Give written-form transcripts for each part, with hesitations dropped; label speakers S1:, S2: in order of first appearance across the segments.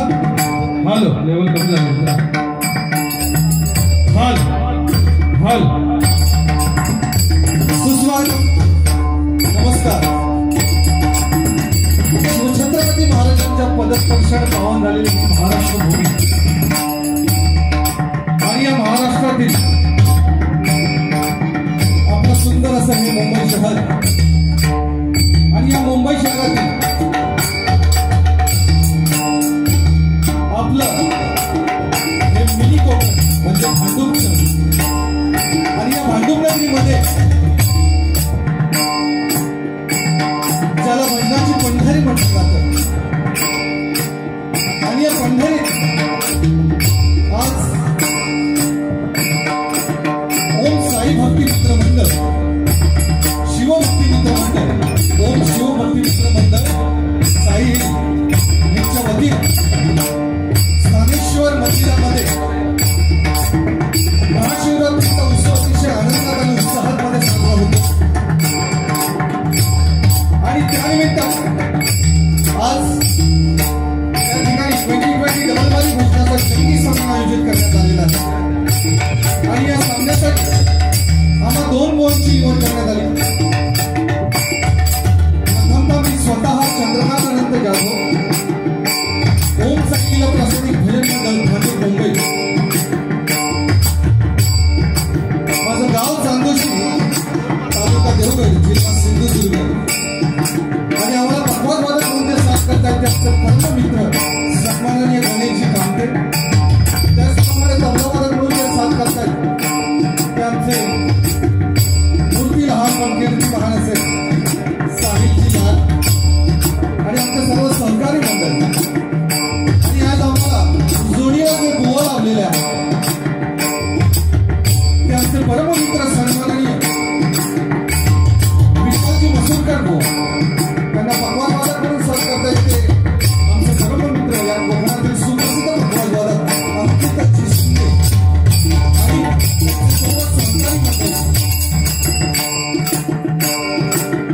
S1: Hello level कमी झालं हल हल
S2: सुस्वागत नमस्कार छत्रपती महाराजांच्या पदस्पर्शाने पावन झालेली महाराष्ट्र भूमी आणि या महाराष्ट्रातील आपलं सुंदर असं हे मुंबई शहर आणि या मुंबई शहरातील आपलं हे मिनी कोकण म्हणजे भांडूप आणि या भांडूप नगरीमध्ये ज्याला भजनाची पंढरी म्हटलं जातं आणि या पंढरीत आज ओम साई भक्ती मित्र मंडळ शिवभक्ती मित्र मंडळ ओम शिवभक्ती मित्र मंडळ साई यांच्या वतीने स्थानेश्वर मंदिरामध्ये महाशिवरात्रीचा उत्सव अतिशय आनंदात आणि उत्साहामध्ये साजरा होतो आणि त्यानिमित्त आज या ठिकाणी 2020 डबलबारी घोषणाचा जंगी सामना आयोजित करण्यात आलेला आहे आणि या सामन्यासाठी आम्हा 2 बॉलची निवड करण्यात आली. प्रथमतः मी स्वतः चंद्रकांत अनंत जाधव ओम साईला प्रासंगिक भजन मंडळ भांडूप मुंबई माझं गाव चांदोशी तालुका देवगड जिल्हा सिंधुदुर्ग आणि आम्हाला पकवाज वादक म्हणून ते साथ करतायत त्यांचे परम मित्र सन्माननीय गणेशजी कामते त्याचप्रमाणे तबलावादक म्हणून ते साथ करतायत ते आमचे मूर्ती लहान पण कीर्ती महान असेल साहिबजी लाल आणि आमचे सर्व सहकारी मंडळ आणि आज आम्हाला जोडीवर जे बुवा लावलेले आहेत ते आमचे परम मित्र सन्माननीय विशालजी मसूरकर बुवा त्यांना पकवाज वादक म्हणून साथ करतायत ते आमचे परम मित्र या कोकणातील सुप्रसिद्ध पकवाज वादक अंकितजी शिंदे आणि सर्व सहकारी मंडळ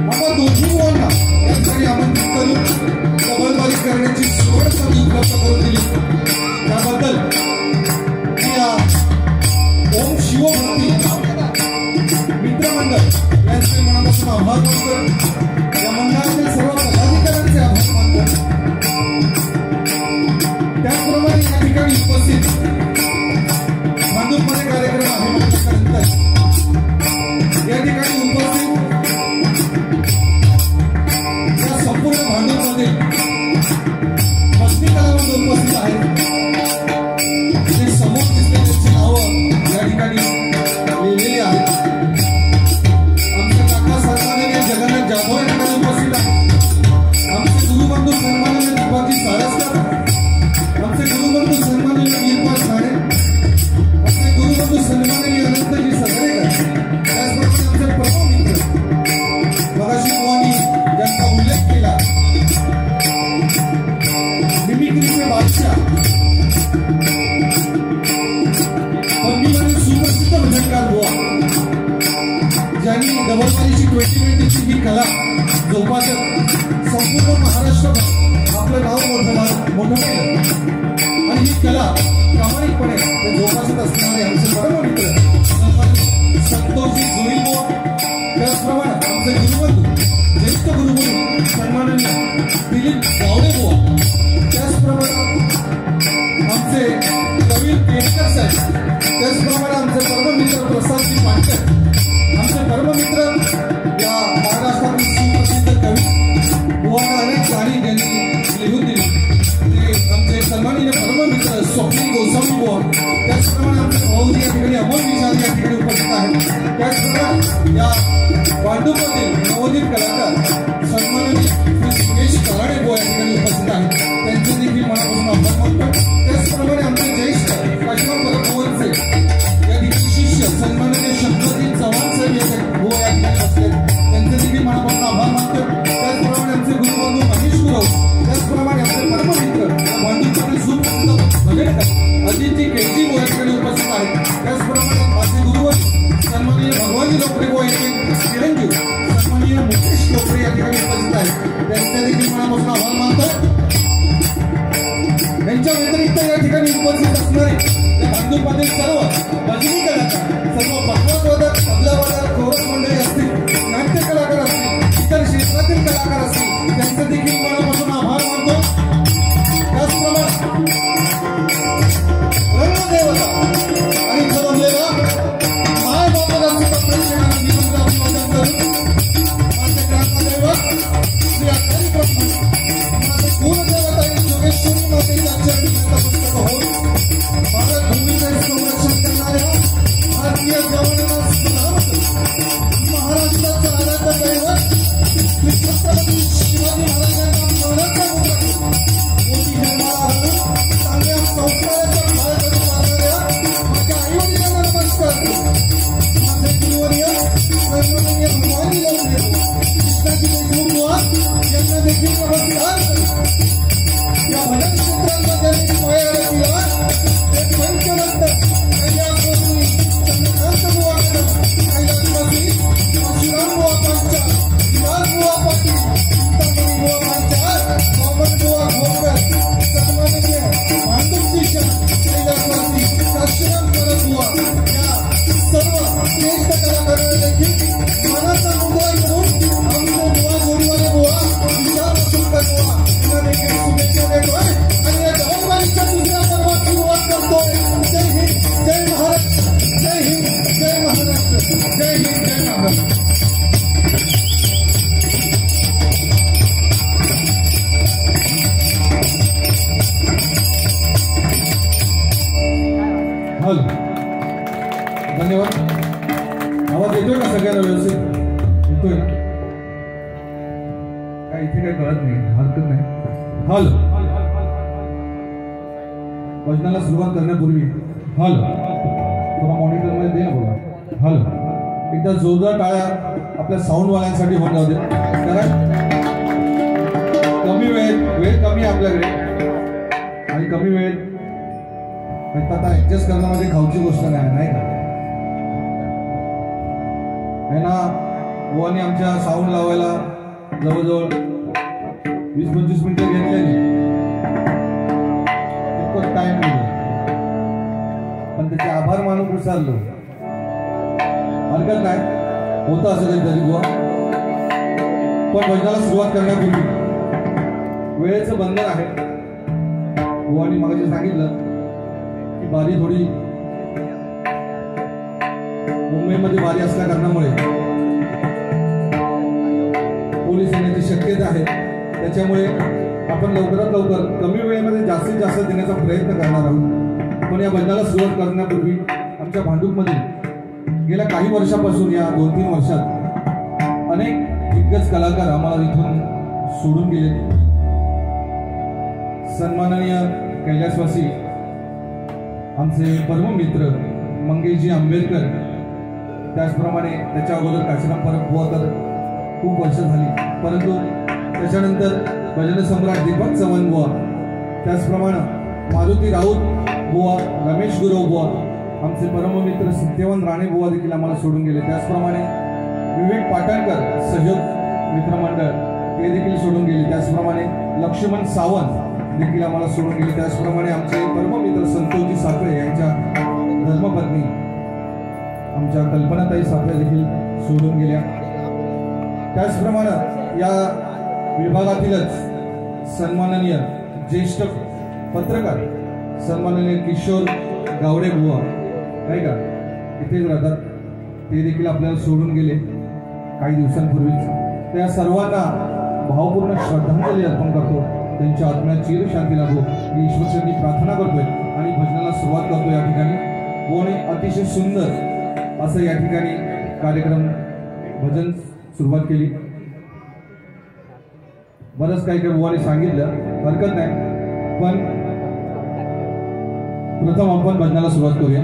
S2: आम्हा दोन्ही बुवांना या ठिकाणी आमंत्रित करून डबलबारी करण्याची सोड संधी उपलब्ध करून दिली त्याबद्दल मी या ओम शिवभक्ती मित्रमंडळ यांचे मनापासून आभार मानतो. या मंडळातील सर्व पदाधिकाऱ्यांचे आभार मानतो. त्याचप्रमाणे या ठिकाणी उपस्थित भांडूपमध्ये कार्यक्रम आहे म्हटल्यानंतर या ठिकाणी उपस्थित या संपूर्ण भांडूपमध्ये भक्ती कलावंत उपस्थित आहेत. जे समोर दिसले त्यांची नावं या ठिकाणी लिहिलेली आहेत. आमचे काका सन्माननीय जगन्नाथ जाधव या ठिकाणी उपस्थित आहेत. आमचे गुरुबंधू सन्माननीय दीपकजी सारस्कर आमचे गुरुबंधू सन्माननीय वीरपाल साडे आमचे गुरुबंधू सन्माननीय अनंतजी सगळेकर त्याचप्रमाणे आमचे परम मित्र मगाशी बुवांनी ज्यांचा उल्लेख केला मिमिक्रीचे बादशाह पद्मीवरील सुप्रसिद्ध भजनकार बुवा ज्यांनी डबलबारीची 2020ची ही कला जोपासत संपूर्ण महाराष्ट्रभर आपलं नाव मोठं केलं आणि ही कला प्रामाणिकपणे जोपासत असणारे आमचे परम मित्र संतोषजी जोईल बुवा त्याचप्रमाणे आमचे गुरुबंधू ज्येष्ठ गुरुबंधू सन्माननीय दिलीप गावडे बुवा त्याचप्रमाणे आमचे कवी केळकर साहेब त्याचप्रमाणे आमचे परम मित्र प्रसादजी पाटकर आमचे परम मित्र या महाराष्ट्रातील सुप्रसिद्ध कवी बुवांना अनेक गाणी त्यांनी लिहून दिली ते आमचे सन्माननीय परम मित्र स्वप्नील गोस्वामी बुवा त्याचप्रमाणे आमचे भाऊजी या ठिकाणी अमोल विशाल या ठिकाणी उपस्थित आहेत. त्याचप्रमाणे या भांडूपमधील नवोदित कलाकार सन्माननीय श्री सुरेश कराडे बुवा या ठिकाणी उपस्थित आहेत. त्यांचे देखील मनापासून आभार मानतो. त्याचप्रमाणे आमचे ज्येष्ठ काश्मीर भुवनचे या ठिकाणी शिष्य सन्माननीय शंकरजी चव्हाण साहेब या बुवा या ठिकाणी बसले त्यांचे देखील मनापासून आभार मानतो. त्याचप्रमाणे आमचे गुरुबंधू महेश गुरव त्याचप्रमाणे आमचे परम मित्र भांडूपमधील सुप्रसिद्ध भजनकार अजितजी केळजी बुवा या ठिकाणी उपस्थित आहेत. त्याचप्रमाणे माझे गुरुबंधू सन्माननीय भगवानजी लोकरे बुवा यांचे चिरंजीव सन्माननीय मुकेश लोकरे तसेच या ठिकाणी उपस्थित असणारे या भांडूपमधील सर्व भजनी कलाकार, सर्व भागवतवादक, तबलावादक, कोरस मंडळी असतील, नाट्य कलाकार असतील, इतर क्षेत्रातील कलाकार असतील, त्यांचे देखील मनापासून आभार मानतो. त्याचप्रमाणे रंगदेवता आणि जन्मलेला माय बापाला प्रेक्षकांना निमंत्रण अभिवादन करून माझे ग्रामदैवत श्री अख्खारी ब्रह्मन माझे कुलदेवता योगेश्वरी मातेच्या चरणी नतमस्तक होऊन भारत भूमीचे संरक्षण करणाऱ्या भारतीय जवानांना सलामत. महाराष्ट्राचं आराध्य दैवत श्री छत्रपती शिवाजी महाराजांना मानाचा मुद्रा मोठी निर्माळा घालून चांगल्या संस्काराच्या मार्गाने वागणाऱ्या माझ्या आईवडिलांना नमस्कार. माझे गुरुवर्य सर्वमान्य भगवानी लवदेव कृष्णाजी देशमुख बुवा यांना देखील नमस्कार. या भजन क्षेत्रांमध्ये पाया रचला ते पंचरत्न कैलासवासी चंद्रकांत बुवा मॅडम, कैलासवासी काशीराम बुवा पांचाळ, विलास बुवा पाटील, चिंतामणी बुवा पांचाळ, बामण बुवा घोरकर, सन्माननीय भांडुपची शान कैलासवासी काशीराम परत बुवा या सर्व ज्येष्ठ कलाकारांना देखील मानाचा मुद्रा करून आमचे बुवा गोडीवाले बुवा, विशाल वसुलकर बुवा यांना देखील शुभेच्छा देतोय आणि या जवानवारीच्या दुसऱ्या पर्वात सुरुवात करतोय. जय हिंद, जय महाराष्ट्र, जय हिंद, जय महाराष्ट्र, जय हिंद, जय महाराष्ट्र.
S1: हॅलो, धन्यवाद. आवाज येतोय का सगळ्यांना व्यवस्थित? येतोय ना? काय इथे काही कळत नाही, हरकत नाही. हॅलो, भजनाला सुरुवात करण्यापूर्वी हॅलो थोडा मॉनिटरमध्ये दे ना बोला. हॅलो, एकदा जोरदार टाळ्या आपल्या साऊंडवाल्यांसाठी होऊन जाऊ दे. कारण कमी वेळ कमी आहे आपल्याकडे आणि कमी वेळेत आता ऍडजस्ट करण्यामध्ये खाऊची गोष्ट नाही का? आहे ना. बुवानी आमच्या साऊंड लावायला जवळजवळ 20-25 मिनिटं घेतलेली, खूपच टाइम दिला, पण त्याचे आभार मानून विसरलो. हरकत नाही, होतं असं कधीतरी बुवा. पण भजनाला सुरुवात करण्यापूर्वी वेळेचं बंधन आहे. बुवानी मगाशी सांगितलं की बारी थोडी मुंबईमध्ये बारी असल्या कारणामुळे पोलीस येण्याची शक्यता आहे. त्याच्यामुळे आपण लवकरात लवकर कमी वेळेमध्ये जास्तीत जास्त देण्याचा प्रयत्न करणार आहोत. पण या भजनाला सुरुवात करण्यापूर्वी आमच्या भांडूपमध्ये गेल्या काही वर्षापासून, या 2-3 वर्षात अनेक दिग्गज कलाकार आम्हाला इथून सोडून गेले. सन्माननीय कैलासवासी आमचे परममित्र मंगेशजी आंबेडकर, त्याचप्रमाणे त्याच्या अगोदर काशीराम परब बुवा तर खूप वर्ष झाली, परंतु त्याच्यानंतर भजन सम्राट दीपक चव्हाण बुवा, त्याचप्रमाणे मारुती राऊत बुवा, रमेश गुरव बुवा, आमचे परममित्र सत्यवान राणे बुवा देखील आम्हाला सोडून गेले. त्याचप्रमाणे विवेक पाटणकर सहयोग मित्रमंडळ ते देखील सोडून गेले. त्याचप्रमाणे लक्ष्मण सावंत देखील आम्हाला सोडून गेले. त्याचप्रमाणे आमचे परममित्र संतोषजी साखळे यांच्या धर्मपत्नी आमच्या कल्पनाताई साखळे देखील सोडून गेल्या. त्याचप्रमाणे या विभागातीलच सन्माननीय ज्येष्ठ पत्रकार सन्माननीय किशोर गावडे बुवा नाही का, इथेच राहतात, ते देखील आपल्याला सोडून गेले काही दिवसांपूर्वीच. त्या सर्वांना भावपूर्ण श्रद्धांजली अर्पण करतो. त्यांच्या आत्म्यात चिरशांती लाभो ही ईश्वरचरणी प्रार्थना करतोय आणि भजनाला सुरुवात करतो. या ठिकाणी बुवाने अतिशय सुंदर असं या ठिकाणी कार्यक्रम भजन सुरुवात केली. बरंच काही बुवाने सांगितलं, हरकत नाही, पण प्रथम आपण भजनाला सुरुवात करूया.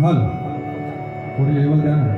S1: हल थोडी लेवल द्या ना.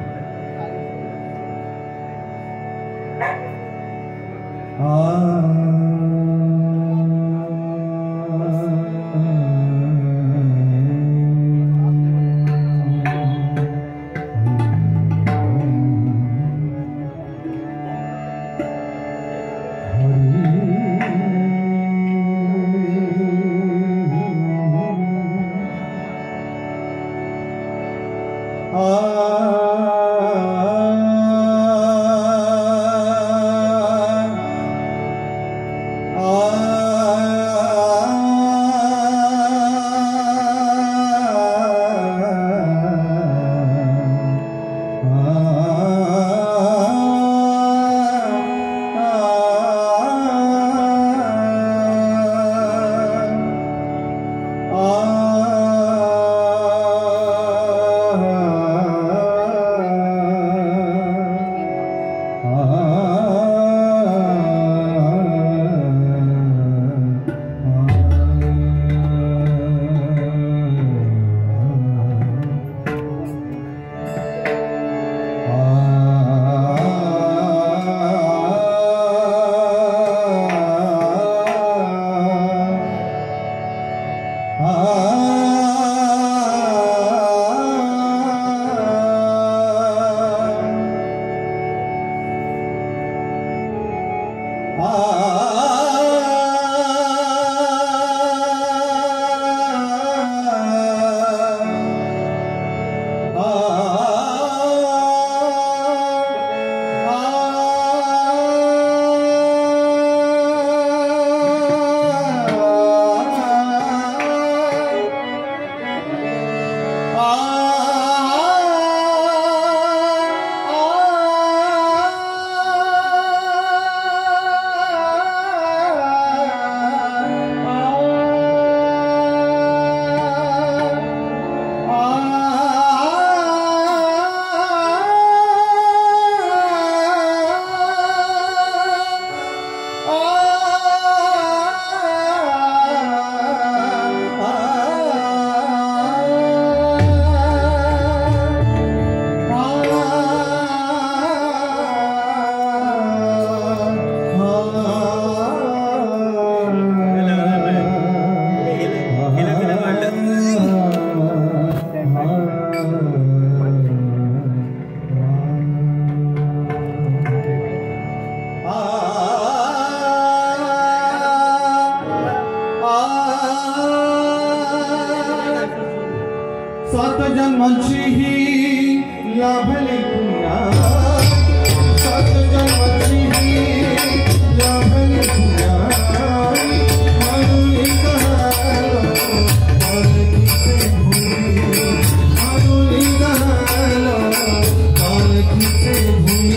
S2: सात जन्मांची ही लाभली पुण्या, सात जन्मांची ही लाभली पुण्या, मानुली गहालो पालखीचे भुई, मानुली गहालो पालखीचे भुई,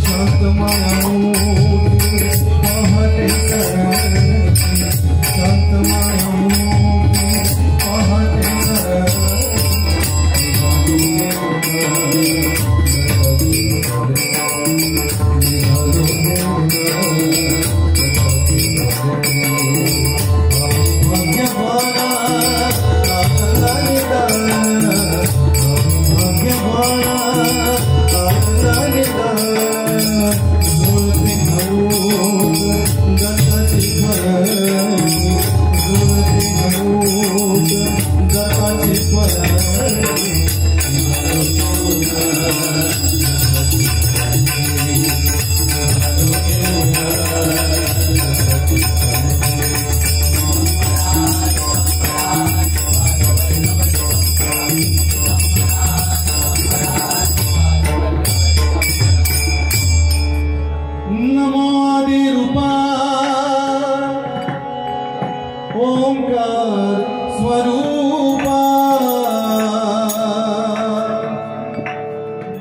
S2: शांत मायामोठी पहाटे करायची, शांत मायामोठी पहाटे करायची. ओंकार स्वरूपा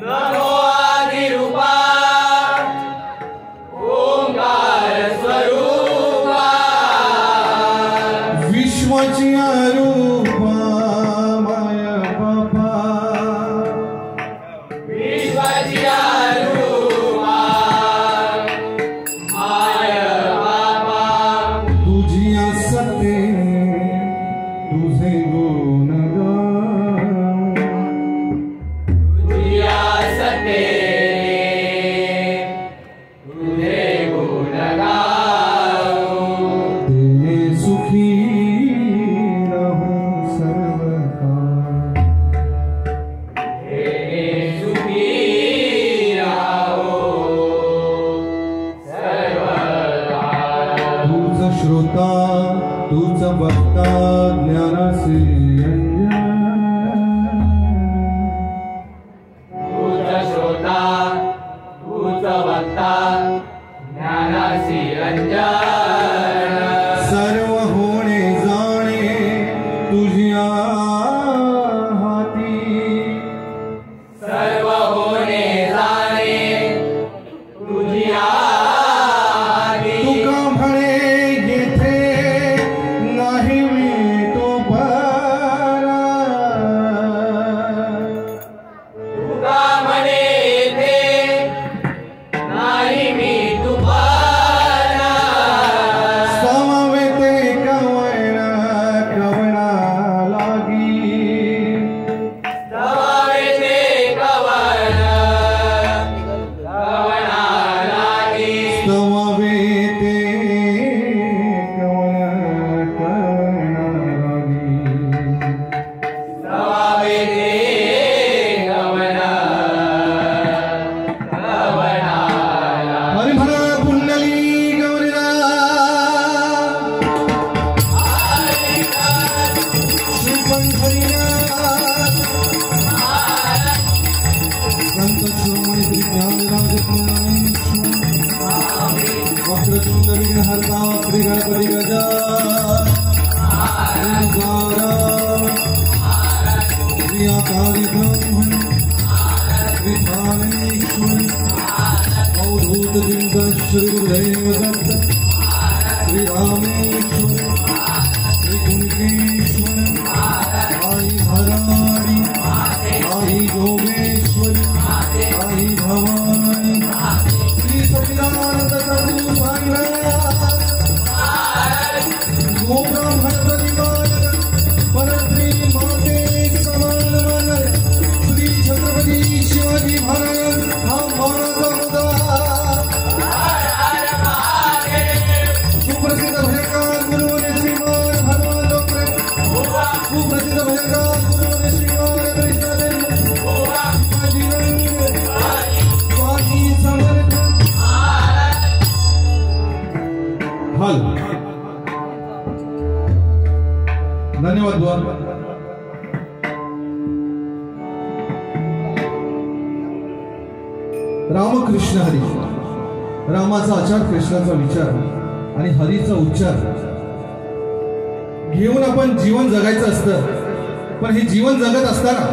S2: नमो
S1: धन्यवाद बुवा. रामकृष्ण हरी. रामाचा आचार, कृष्णाचा विचार आणि हरीचा उच्चार घेऊन आपण जीवन जगायचं असतं. पण हे जीवन जगत असताना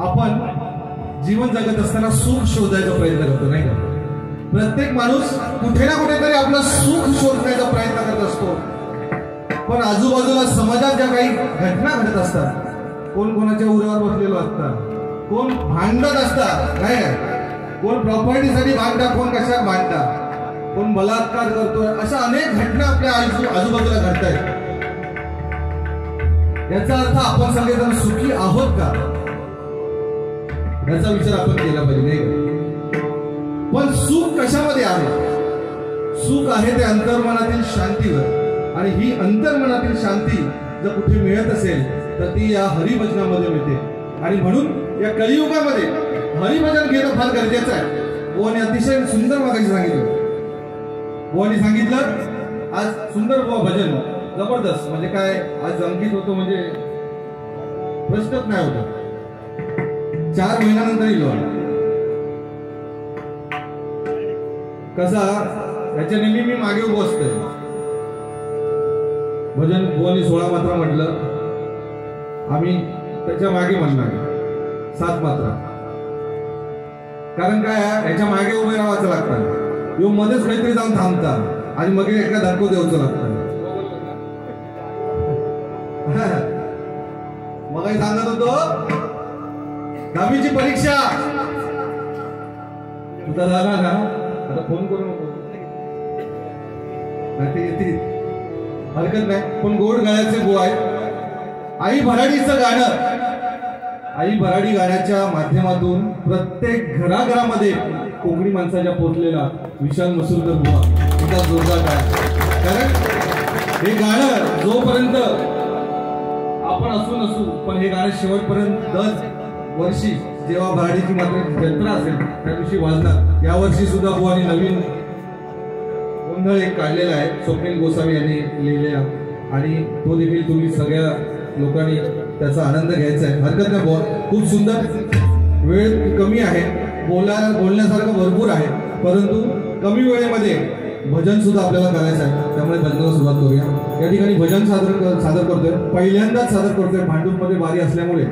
S1: आपण जीवन जगत असताना सुख शोधायचा प्रयत्न करतो, नाही का? प्रत्येक माणूस कुठे ना कुठेतरी आपलं सुख शोधण्याचा प्रयत्न करत असतो. पण आजूबाजूला समाजात ज्या काही घटना घडत असतात, कोण कोणाच्या उरावर बसलेलो असतात, कोण भांडत असतात, नाही कोण प्रॉपर्टीसाठी भांडतात, कोण कशात भांडतात, कोण बलात्कार करतोय, अशा अनेक घटना आपल्या आजूबाजूला घडत आहेत. याचा अर्थ आपण सगळेजण सुखी आहोत का, याचा विचार आपण केला पाहिजे, नाही का? पण सुख कशामध्ये आहे? सुख आहे ते अंतर्मनातील शांतीवर. आणि ही अंतर्मनातील शांती जर कुठे मिळत असेल तर ती या हरिभजनामध्ये मिळते. आणि म्हणून या कलियुगामध्ये हरिभजन घेणं फार गरजेचं आहे. बुवाने अतिशय सुंदर मागाशी सांगितलं. बुवानी सांगितलं आज सुंदर बुवा भजन जबरदस्त, म्हणजे काय आज अंकित होतो म्हणजे प्रश्नच नाही होता. 4 महिन्यानंतर इलो कसा याच्या नेहमी मी मागे उभं असतोय. भजन बुवानी 16 मात्रा म्हटलं, आम्ही त्याच्या मागे म्हणणार 7 मात्रा. कारण काय याच्या मागे उभे राहायचं लागतं, यो मध्येच काहीतरी जाऊन थांबतात आणि मग एका धक्को द्यायचं लागतं. मग सांगत होतो 10वीची परीक्षा तुझा झाला ना, आता फोन करू नको, हरकत नाही. पण गोड गाण्याचे बुवा आहेत. आई भराडीचं गाणं, आई भराडी गाण्याच्या माध्यमातून प्रत्येक घराघरामध्ये कोकणी माणसाच्या पोचलेला विशाल मसूरकर बुवा तिचा जोरदार काय. कारण हे गाणं जोपर्यंत आपण असू नसू, पण हे गाणं शेवटपर्यंत 10 वर्षी जेव्हा भराडीची मात्र जत्रा असेल त्या दिवशी वाजणार. यावर्षी सुद्धा बुवानी नवीन गोंधळ एक काढलेला आहे, स्वप्नील गोसावी यांनी लिहिलेला, आणि तो देखील तुम्ही सगळ्या लोकांनी त्याचा आनंद घ्यायचा आहे. हरकत नाही बुवा, खूप सुंदर. वेळ कमी आहे, बोलण्यासारखं भरपूर आहे, परंतु कमी वेळेमध्ये भजन सुद्धा आपल्याला करायचं आहे. त्यामुळे भजनाला सुरुवात करूया. या ठिकाणी भजन सादर करतोय, पहिल्यांदाच सादर करतोय. भांडूपमध्ये वारी असल्यामुळे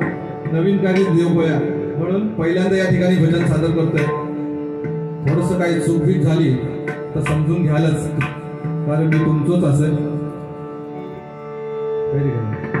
S1: नवीन काही देवबोया म्हणून पहिल्यांदा या ठिकाणी भजन सादर करतोय. थोडंसं काही चूकबीक झाली तर समजून घ्यालच, कारण मी तुमचंच असेल. Very good.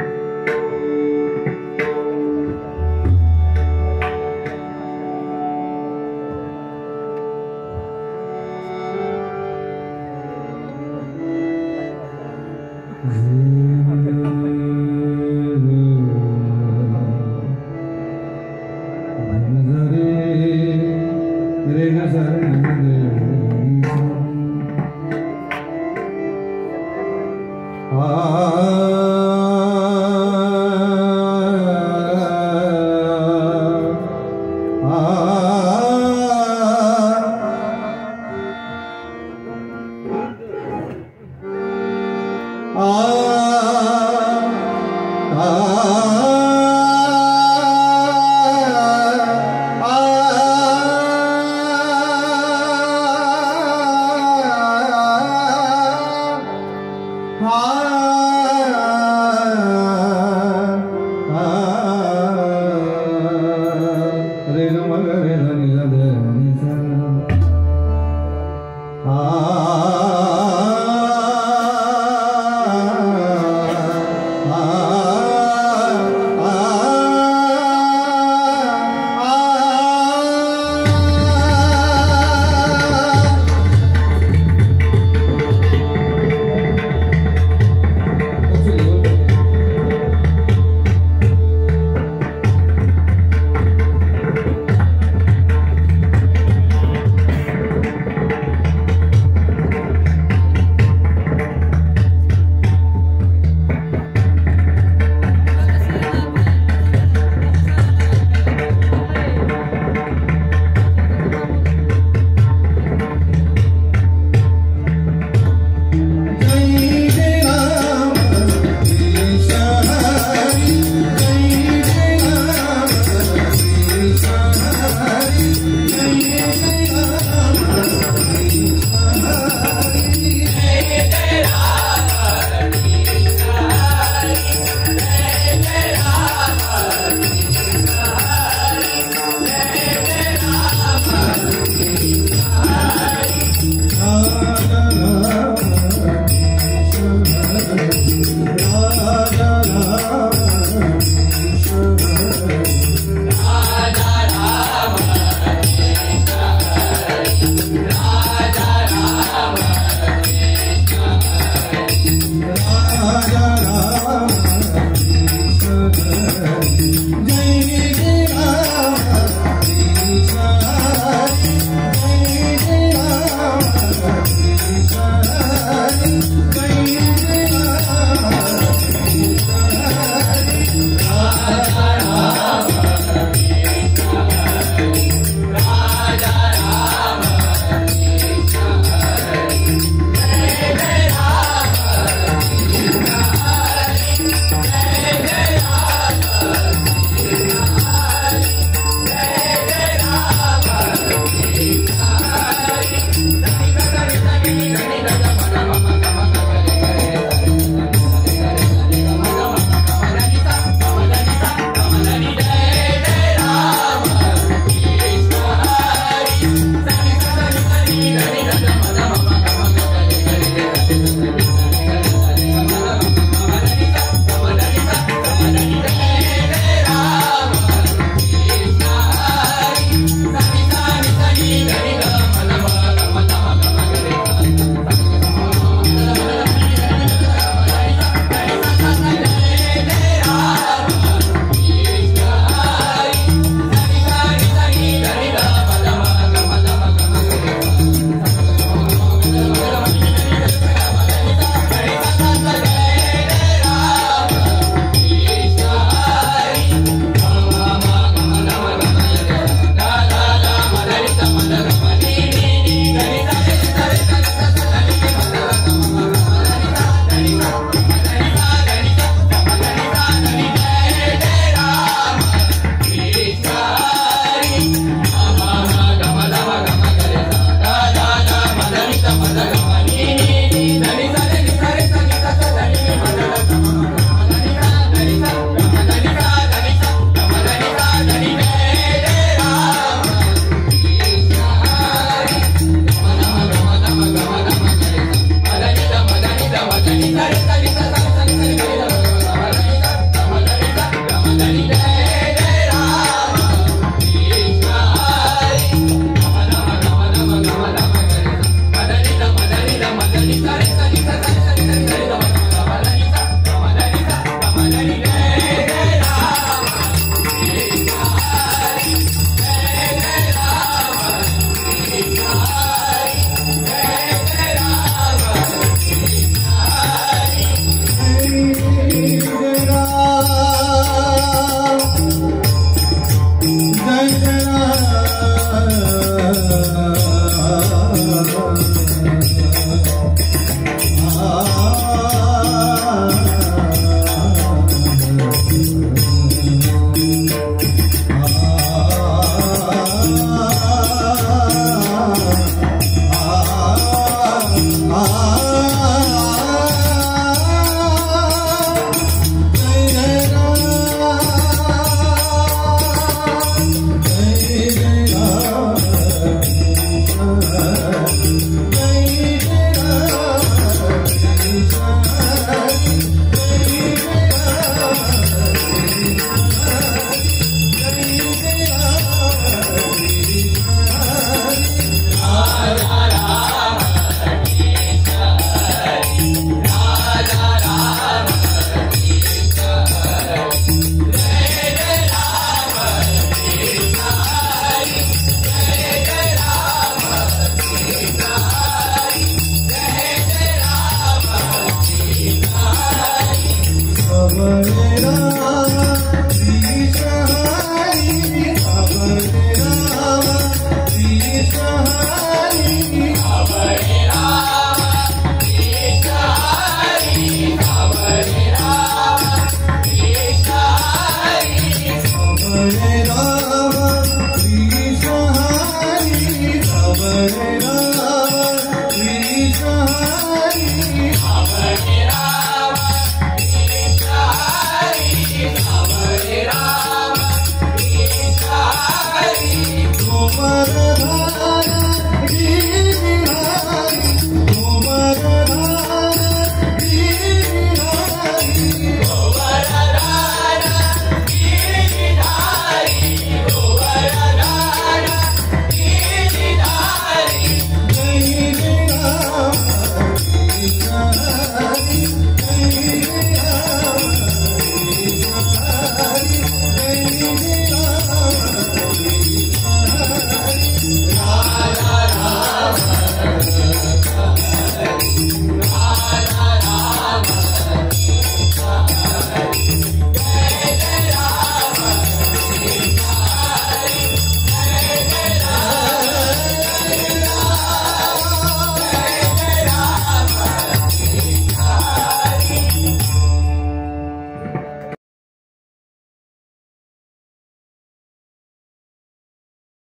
S3: Hare